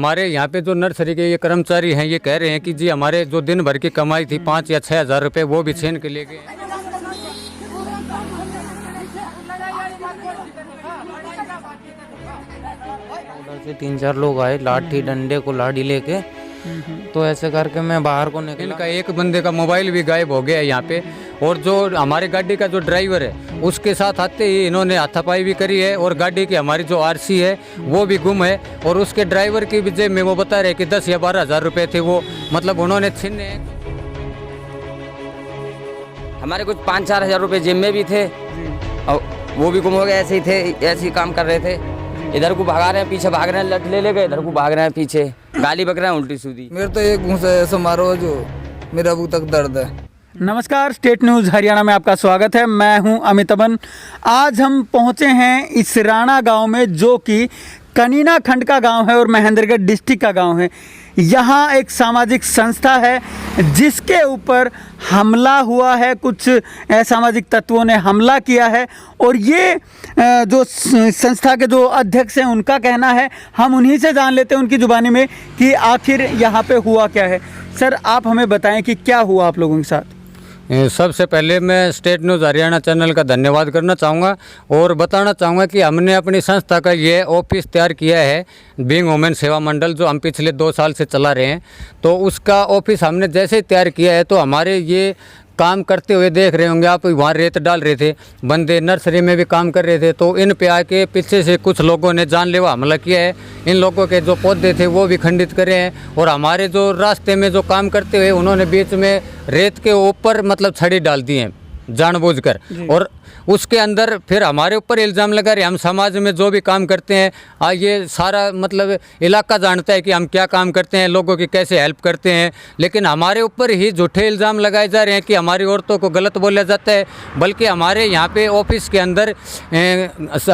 हमारे यहाँ पे जो नर्सरी के ये कर्मचारी हैं ये कह रहे हैं कि जी हमारे जो दिन भर की कमाई थी 5 या 6 हज़ार रुपये वो भी छीन के ले गए। उधर से 3-4 लोग आए लाठी डंडे को लाठी लेके, तो ऐसे करके मैं बाहर को निकला। इनका एक बंदे का मोबाइल भी गायब हो गया है यहाँ पे, और जो हमारे गाड़ी का जो ड्राइवर है उसके साथ आते ही इन्होंने हाथापाई भी करी है, और गाड़ी की हमारी जो आरसी है वो भी गुम है, और उसके ड्राइवर की भी जेब में वो बता रहे कि 10 या 12 हज़ार रुपये थे, वो मतलब उन्होंने छीने। हमारे कुछ 5-4 हज़ार रुपये जेब में भी थे और वो भी गुम हो गए, ऐसे ही थे, ऐसे ही काम कर रहे थे। इधर को भागा रहे हैं, पीछे भाग रहे हैं, लठ ले गए, इधर को भाग रहे हैं, पीछे गाली बक रहे हैं उल्टी सीधी। मेरे तो एक घूंसा ऐसा मारो जो मेरा अभी तक दर्द है। नमस्कार, स्टेट न्यूज़ हरियाणा में आपका स्वागत है। मैं हूं अमित अमन। आज हम पहुंचे हैं इस राणा गांव में, जो कि कनीना खंड का गांव है और महेंद्रगढ़ डिस्ट्रिक्ट का गांव है। यहाँ एक सामाजिक संस्था है जिसके ऊपर हमला हुआ है, कुछ असामाजिक तत्वों ने हमला किया है, और ये जो संस्था के जो अध्यक्ष हैं उनका कहना है, हम उन्हीं से जान लेते हैं उनकी ज़ुबानी में कि आखिर यहाँ पे हुआ क्या है। सर, आप हमें बताएं कि क्या हुआ आप लोगों के साथ। सबसे पहले मैं स्टेट न्यूज़ हरियाणा चैनल का धन्यवाद करना चाहूँगा और बताना चाहूँगा कि हमने अपनी संस्था का ये ऑफिस तैयार किया है, बीइंग वुमेन सेवा मंडल, जो हम पिछले 2 साल से चला रहे हैं। तो उसका ऑफिस हमने जैसे ही तैयार किया है, तो हमारे ये काम करते हुए देख रहे होंगे आप, वहाँ रेत डाल रहे थे बंदे, नर्सरी में भी काम कर रहे थे, तो इन पे आके पीछे से कुछ लोगों ने जानलेवा हमला किया है। इन लोगों के जो पौधे थे वो भी खंडित करे हैं, और हमारे जो रास्ते में जो काम करते हुए उन्होंने बीच में रेत के ऊपर मतलब छड़ी डाल दी है जानबूझकर, और उसके अंदर फिर हमारे ऊपर इल्ज़ाम लगा रहे। हम समाज में जो भी काम करते हैं, ये सारा मतलब इलाका जानता है कि हम क्या काम करते हैं, लोगों की कैसे हेल्प करते हैं, लेकिन हमारे ऊपर ही झूठे इल्ज़ाम लगाए जा रहे हैं कि हमारी औरतों को गलत बोला जाता है। बल्कि हमारे यहाँ पे ऑफिस के अंदर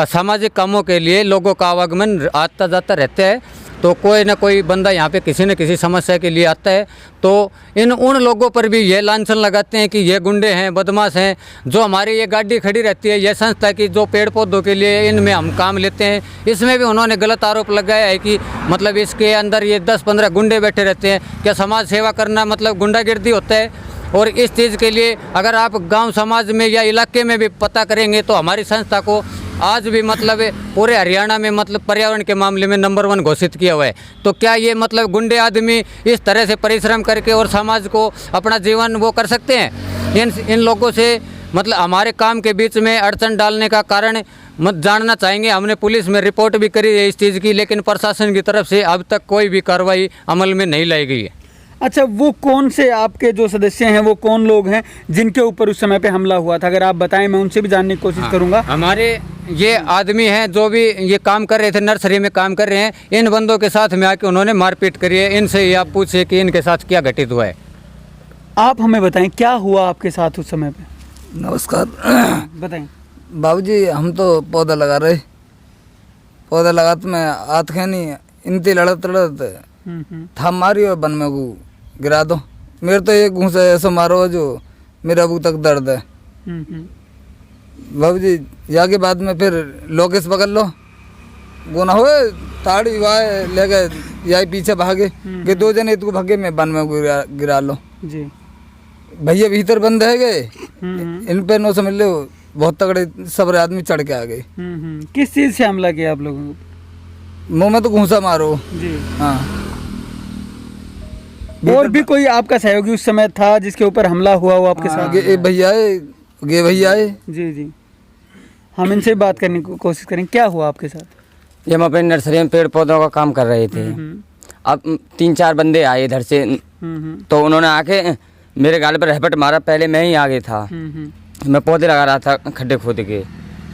सामाजिक कामों के लिए लोगों का आवागमन आता जाता रहता है, तो कोई ना कोई बंदा यहाँ पे किसी न किसी समस्या के लिए आता है, तो उन लोगों पर भी ये लांछन लगाते हैं कि ये गुंडे हैं, बदमाश हैं। जो हमारी ये गाड़ी खड़ी रहती है, यह संस्था की जो पेड़ पौधों के लिए इनमें हम काम लेते हैं, इसमें भी उन्होंने गलत आरोप लगाया है कि मतलब इसके अंदर ये 10-15 गुंडे बैठे रहते हैं। क्या समाज सेवा करना मतलब गुंडागिर्दी होता है? और इस चीज़ के लिए अगर आप गांव समाज में या इलाके में भी पता करेंगे, तो हमारी संस्था को आज भी मतलब पूरे हरियाणा में मतलब पर्यावरण के मामले में नंबर 1 घोषित किया हुआ है। तो क्या ये मतलब गुंडे आदमी इस तरह से परिश्रम करके और समाज को अपना जीवन वो कर सकते हैं? इन लोगों से मतलब हमारे काम के बीच में अड़चन डालने का कारण मत जानना चाहेंगे। हमने पुलिस में रिपोर्ट भी करी है इस चीज़ की, लेकिन प्रशासन की तरफ से अब तक कोई भी कार्रवाई अमल में नहीं लाई गई है। अच्छा, वो कौन से आपके जो सदस्य हैं, वो कौन लोग हैं जिनके ऊपर उस समय पे हमला हुआ था? अगर आप बताएं, मैं उनसे भी जानने की कोशिश करूंगा। हमारे ये आदमी हैं जो भी ये काम कर रहे थे, नर्सरी में काम कर रहे हैं, इन बंदों के साथ में आके उन्होंने मारपीट करी है। इनसे ही आप पूछिए कि इनके साथ क्या घटित हुआ है। आप हमें बताएं क्या हुआ आपके साथ उस समय पे। नमस्कार। बताएं। बाबूजी, हम तो पौधा लगा रहे, पौधा लगाते मैं हाथ खैनी इनती लड़त था मारी और बन में को गिरा दो। मेरे तो एक घूंसा ऐसा मारो जो मेरा अभी तक दर्द है। बाबूजी, या के बाद में फिर लोकेश पकड़ लो, वो ना हुए ताड़ी वाए ले गए, या पीछे भागे कि 2 जने इसको भागे में बन में गिरा लो जी। भैया भीतर बंद है गए, इन पे नो समझ लो बहुत तगड़े सब आदमी चढ़ के आ गए। किस चीज़ से हमला किया आप लोगों को? मुँह में तो घूंसा मारो जी। हाँ। और भी कोई आपका सहयोगी उस समय था जिसके ऊपर हमला हुआ हो आपके साथ? भैया है जी जी, हम इनसे बात करने की कोशिश करें। क्या हुआ आपके साथ? ये हम अपनी नर्सरी में पेड़ पौधों का काम कर रहे थे। अब 3-4 बंदे आए इधर से, तो उन्होंने आके मेरे गाल पर रहपट मारा। पहले मैं ही आगे था, मैं पौधे लगा रहा था खड्डे खोद के,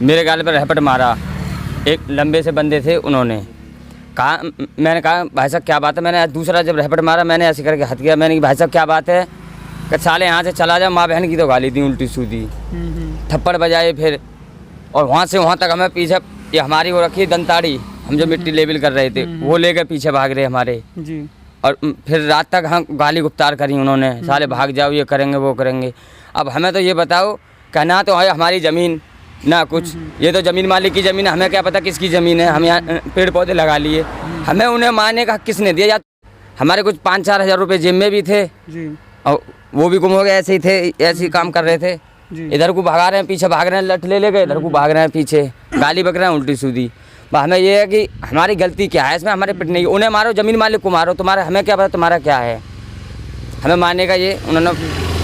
मेरे गाल पर रहपट मारा। एक लंबे से बंदे थे, उन्होंने कहा, मैंने कहा भाई साहब क्या बात है। मैंने दूसरा जब रहपट मारा, मैंने ऐसे करके हथ किया, मैंने कहा भाई साहब क्या बात है? कि साले यहाँ से चला जा, माँ बहन की तो गाली दी उल्टी सीधी, थप्पड़ बजाए फिर, और वहाँ से वहाँ तक हमें पीछे, ये हमारी वो रखी दंताड़ी, हम जो मिट्टी लेवल कर रहे थे वो लेकर पीछे भाग रहे हमारे जी। और फिर रात तक हम गाली गुप्तार करी उन्होंने, साले भाग जाओ, ये करेंगे वो करेंगे। अब हमें तो ये बताओ, कहना तो है हमारी ज़मीन ना कुछ। ये तो जमीन मालिक की ज़मीन है, हमें क्या पता किसकी ज़मीन है। हम यहाँ पेड़ पौधे लगा लिए, हमें उन्हें मारने का हक किसने दिया? या हमारे कुछ 5-4 हज़ार रुपये जेब में भी थे जी और वो भी गुम हो गए, ऐसे ही थे, ऐसे ही काम कर रहे थे। जी। इधर को भागा रहे हैं, पीछे भाग रहे हैं, लठ ले गए, इधर को भाग रहे हैं पीछे, गाली बक रहे हैं उल्टी सीधी। हमें ये है कि हमारी गलती क्या है इसमें, हमारे पिटने की। उन्हें मारो, ज़मीन मालिक को मारो, तुम्हारा हमें क्या पता तुम्हारा क्या है। हमें मारने का ये उन्होंने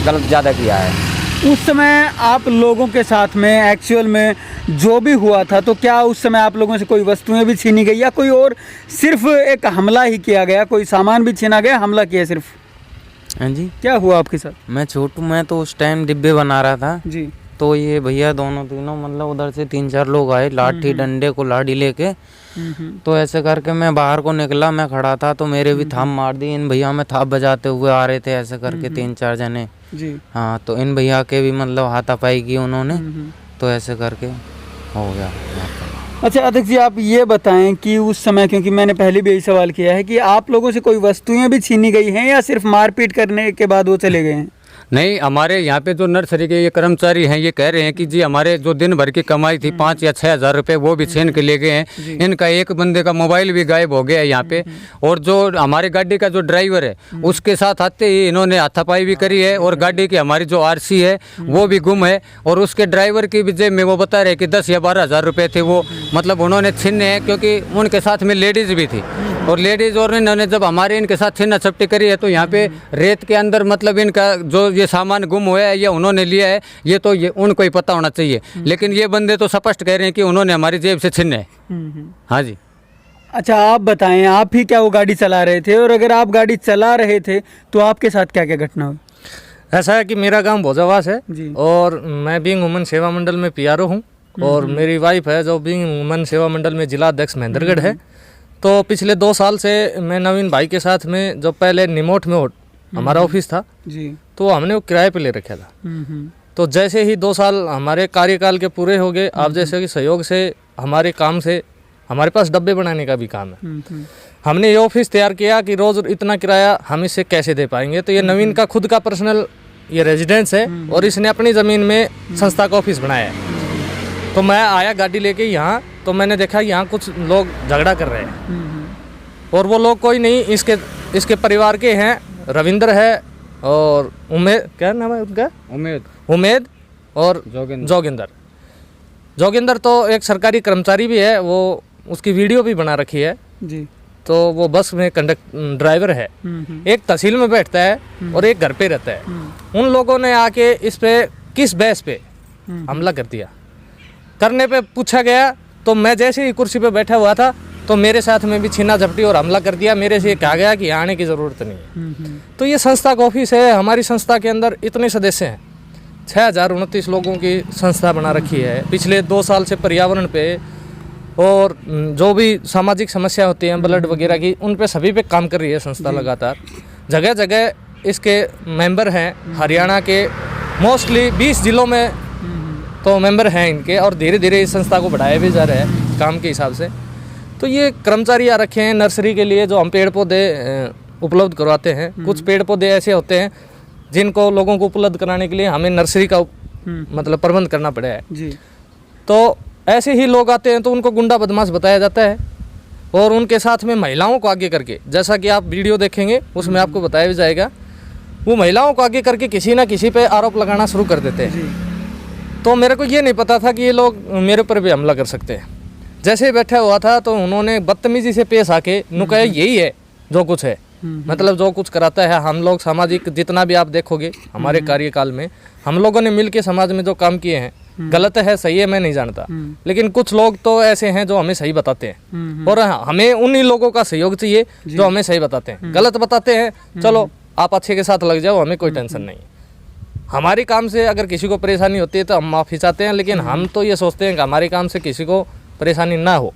गलत ज़्यादा किया है। उस समय आप लोगों के साथ में एक्चुअल में जो भी हुआ था, तो क्या उस समय आप लोगों से कोई वस्तुएं भी छीनी गई या कोई और सिर्फ एक हमला ही किया गया, कोई सामान भी छीना गया, हमला किया सिर्फ? हाँ जी। क्या हुआ आपके साथ? मैं छोटू, मैं तो उस टाइम डिब्बे बना रहा था। जी तो ये भैया दोनों तीनों मतलब उधर से 3-4 लोग आए, लाठी डंडे को लाठी लेके। तो ऐसे करके मैं बाहर को निकला, मैं खड़ा था तो मेरे भी थाप मार दी। इन भैया में थाप बजाते हुए आ रहे थे ऐसे करके 3-4 जने। जी हाँ, तो इन भैया के भी मतलब हाथापाई की उन्होंने, तो ऐसे करके हो गया। अच्छा अध्यक्ष जी, आप ये बताएं कि उस समय, क्योंकि मैंने पहले भी यही सवाल किया है कि आप लोगों से कोई वस्तुएं भी छीनी गई हैं या सिर्फ मारपीट करने के बाद वो चले गए हैं? नहीं, हमारे यहाँ पे जो नर्सरी के ये कर्मचारी हैं ये कह रहे हैं कि जी हमारे जो दिन भर की कमाई थी 5 या 6 हज़ार रुपये वो भी छीन के ले गए हैं। इनका एक बंदे का मोबाइल भी गायब हो गया है यहाँ पे। और जो हमारे गाड़ी का जो ड्राइवर है उसके साथ आते ही इन्होंने हाथापाई भी करी है। और गाड़ी की हमारी जो आरसी है वो भी गुम है। और उसके ड्राइवर की भी जेब में वो बता रहे कि 10 या 12 हज़ार रुपये थे, वो मतलब उन्होंने छीने हैं, क्योंकि उनके साथ में लेडीज़ भी थी। और लेडीज़ और इन्होंने जब हमारे इनके साथ छीना झपटी करी है तो यहाँ पे रेत के अंदर मतलब इनका जो ये सामान गुम हुआ है या उन्होंने लिया है ये तो ये उनको ही पता होना चाहिए। लेकिन ये बंदे तो स्पष्ट कह रहे हैं कि उन्होंने हमारी जेब से छीने है। हाँ जी। अच्छा आप बताएं, आप ही क्या वो गाड़ी चला रहे थे? और अगर आप गाड़ी चला रहे थे तो आपके साथ क्या क्या घटना हुई? ऐसा है कि मेरा गांव भोजावास है जी। और मैं बीइंग वुमन सेवा मंडल में पीआरओ हूँ और मेरी वाइफ है जो बीइंग वुमन सेवा मंडल में जिला अध्यक्ष महेंद्रगढ़ है। तो पिछले 2 साल से मैं नवीन भाई के साथ में, जो पहले निमोट में हमारा ऑफिस था जी, तो हमने वो किराए पे ले रखा था। तो जैसे ही 2 साल हमारे कार्यकाल के पूरे हो गए, आप जैसे कि सहयोग से हमारे काम से, हमारे पास डब्बे बनाने का भी काम है, हमने ये ऑफिस तैयार किया कि रोज़ इतना किराया हम इससे कैसे दे पाएंगे। तो ये नवीन का खुद का पर्सनल ये रेजिडेंस है और इसने अपनी ज़मीन में संस्था का ऑफिस बनाया है। तो मैं आया गाड़ी लेके यहाँ, तो मैंने देखा यहाँ कुछ लोग झगड़ा कर रहे हैं और वो लोग कोई नहीं, इसके परिवार के हैं। रविंद्र है और उमेद, क्या नाम है उनका? उमेद और जोगिंदर तो एक सरकारी कर्मचारी भी है, वो उसकी वीडियो भी बना रखी है जी। तो वो बस में ड्राइवर है। एक तहसील में बैठता है और एक घर पे रहता है। उन लोगों ने आके इस पे किस बेस पे हमला कर दिया। करने पे पूछा गया तो मैं जैसे ही कुर्सी पे बैठा हुआ था तो मेरे साथ में भी छीना झपटी और हमला कर दिया। मेरे से कहा गया कि यहाँ आने की ज़रूरत नहीं है। तो ये संस्था का ऑफिस है। हमारी संस्था के अंदर इतने सदस्य हैं, 6029 लोगों की संस्था बना रखी है। पिछले 2 साल से पर्यावरण पे और जो भी सामाजिक समस्या होती हैं ब्लड वगैरह की, उन पे सभी पे काम कर रही है संस्था लगातार। जगह जगह इसके मेंबर हैं, हरियाणा के मोस्टली 20 जिलों में तो मेंबर हैं इनके, और धीरे धीरे इस संस्था को बढ़ाया भी जा रहा है काम के हिसाब से। तो ये कर्मचारी आ रखे हैं नर्सरी के लिए, जो हम पेड़ पौधे उपलब्ध करवाते हैं। कुछ पेड़ पौधे ऐसे होते हैं जिनको लोगों को उपलब्ध कराने के लिए हमें नर्सरी का मतलब प्रबंध करना पड़ा है जी। तो ऐसे ही लोग आते हैं तो उनको गुंडा बदमाश बताया जाता है और उनके साथ में महिलाओं को आगे करके, जैसा कि आप वीडियो देखेंगे उसमें आपको बताया भी जाएगा, वो महिलाओं को आगे करके किसी ना किसी पे आरोप लगाना शुरू कर देते हैं। तो मेरे को ये नहीं पता था कि ये लोग मेरे पर भी हमला कर सकते हैं। जैसे ही बैठा हुआ था तो उन्होंने बदतमीजी से पेश आके नुकाया यही है जो कुछ है, मतलब जो कुछ कराता है। हम लोग सामाजिक जितना भी आप देखोगे हमारे कार्यकाल में, हम लोगों ने मिलके समाज में जो काम किए हैं, गलत है सही है मैं नहीं जानता, लेकिन कुछ लोग तो ऐसे हैं जो हमें सही बताते हैं और हमें उन्हीं लोगों का सहयोग चाहिए जो हमें सही बताते हैं। गलत बताते हैं, चलो आप अच्छे के साथ लग जाओ, हमें कोई टेंशन नहीं। हमारे काम से अगर किसी को परेशानी होती है तो हम माफ़ी चाहते हैं, लेकिन हम तो ये सोचते हैं कि हमारे काम से किसी को परेशानी ना हो।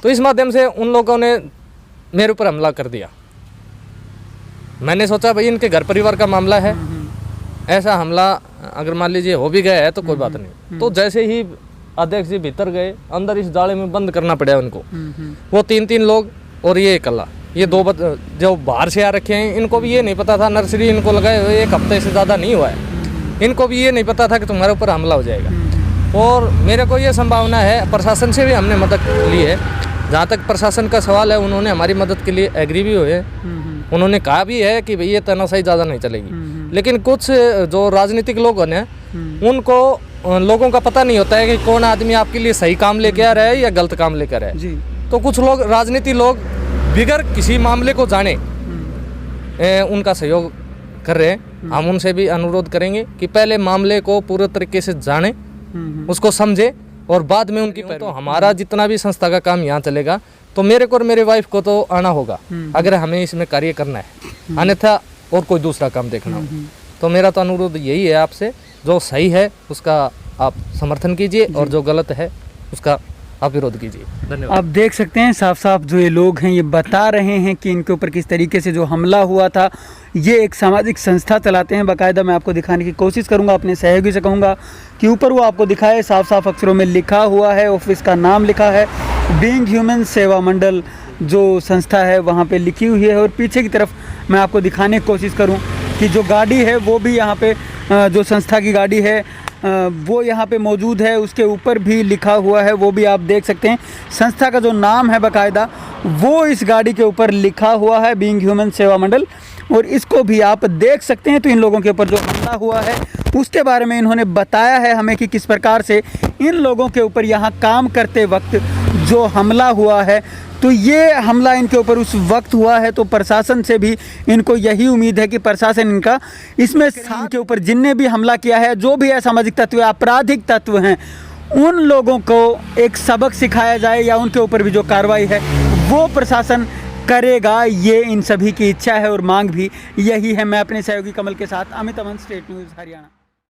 तो इस माध्यम से उन लोगों ने मेरे ऊपर हमला कर दिया। मैंने सोचा भाई इनके घर परिवार का मामला है, ऐसा हमला अगर मान लीजिए हो भी गया है तो कोई बात नहीं। तो जैसे ही अध्यक्ष जी भीतर गए, अंदर इस जाले में बंद करना पड़ा उनको। वो 3 लोग और ये इकल्ला, ये 2 जो बाहर से आ रखे हैं, इनको भी ये नहीं पता था, नर्सरी इनको लगाए हुए 1 हफ्ते से ज़्यादा नहीं हुआ है, इनको भी ये नहीं पता था कि तुम्हारे ऊपर हमला हो जाएगा। और मेरे को ये संभावना है, प्रशासन से भी हमने मदद ली है। जहाँ तक प्रशासन का सवाल है, उन्होंने हमारी मदद के लिए एग्री भी हुए हैं। उन्होंने कहा भी है कि भाई ये तानाशाही ज़्यादा नहीं चलेगी। लेकिन कुछ जो राजनीतिक लोग हैं उनको लोगों का पता नहीं होता है कि कौन आदमी आपके लिए सही काम लेके आ रहा है या गलत काम लेकर आ रहा है जी। तो कुछ लोग राजनीति लोग बिगर किसी मामले को जाने उनका सहयोग कर रहे हैं। हम उनसे भी अनुरोध करेंगे कि पहले मामले को पूरे तरीके से जाने, उसको समझे और बाद में उनकी। तो हमारा जितना भी संस्था का काम यहाँ चलेगा तो मेरे को और मेरे वाइफ को तो आना होगा अगर हमें इसमें कार्य करना है, अन्यथा और कोई दूसरा काम देखना हो। तो मेरा तो अनुरोध यही है आपसे, जो सही है उसका आप समर्थन कीजिए और जो गलत है उसका आप विरोध कीजिए। धन्यवाद। आप देख सकते हैं साफ साफ जो ये लोग हैं ये बता रहे हैं कि इनके ऊपर किस तरीके से जो हमला हुआ था। ये एक सामाजिक संस्था चलाते हैं, बाकायदा मैं आपको दिखाने की कोशिश करूंगा, अपने सहयोगी से कहूंगा कि ऊपर वो आपको दिखाए, साफ साफ अक्षरों में लिखा हुआ है, ऑफिस का नाम लिखा है बीइंग ह्यूमन सेवा मंडल जो संस्था है वहाँ पे लिखी हुई है। और पीछे की तरफ मैं आपको दिखाने की कोशिश करूँ कि जो गाड़ी है वो भी यहाँ पे जो संस्था की गाड़ी है वो यहाँ पे मौजूद है, उसके ऊपर भी लिखा हुआ है, वो भी आप देख सकते हैं। संस्था का जो नाम है बाकायदा वो इस गाड़ी के ऊपर लिखा हुआ है बीइंग ह्यूमन सेवा मंडल, और इसको भी आप देख सकते हैं। तो इन लोगों के ऊपर जो हमला हुआ है उसके बारे में इन्होंने बताया है हमें कि किस प्रकार से इन लोगों के ऊपर यहाँ काम करते वक्त जो हमला हुआ है। तो ये हमला इनके ऊपर उस वक्त हुआ है, तो प्रशासन से भी इनको यही उम्मीद है कि प्रशासन इनका इसमें इनके ऊपर जिनने भी हमला किया है, जो भी असामाजिक तत्व आपराधिक तत्व हैं, उन लोगों को एक सबक सिखाया जाए या उनके ऊपर भी जो कार्रवाई है वो प्रशासन करेगा। ये इन सभी की इच्छा है और मांग भी यही है। मैं अपने सहयोगी कमल के साथ अमित अमन, स्टेट न्यूज़ हरियाणा।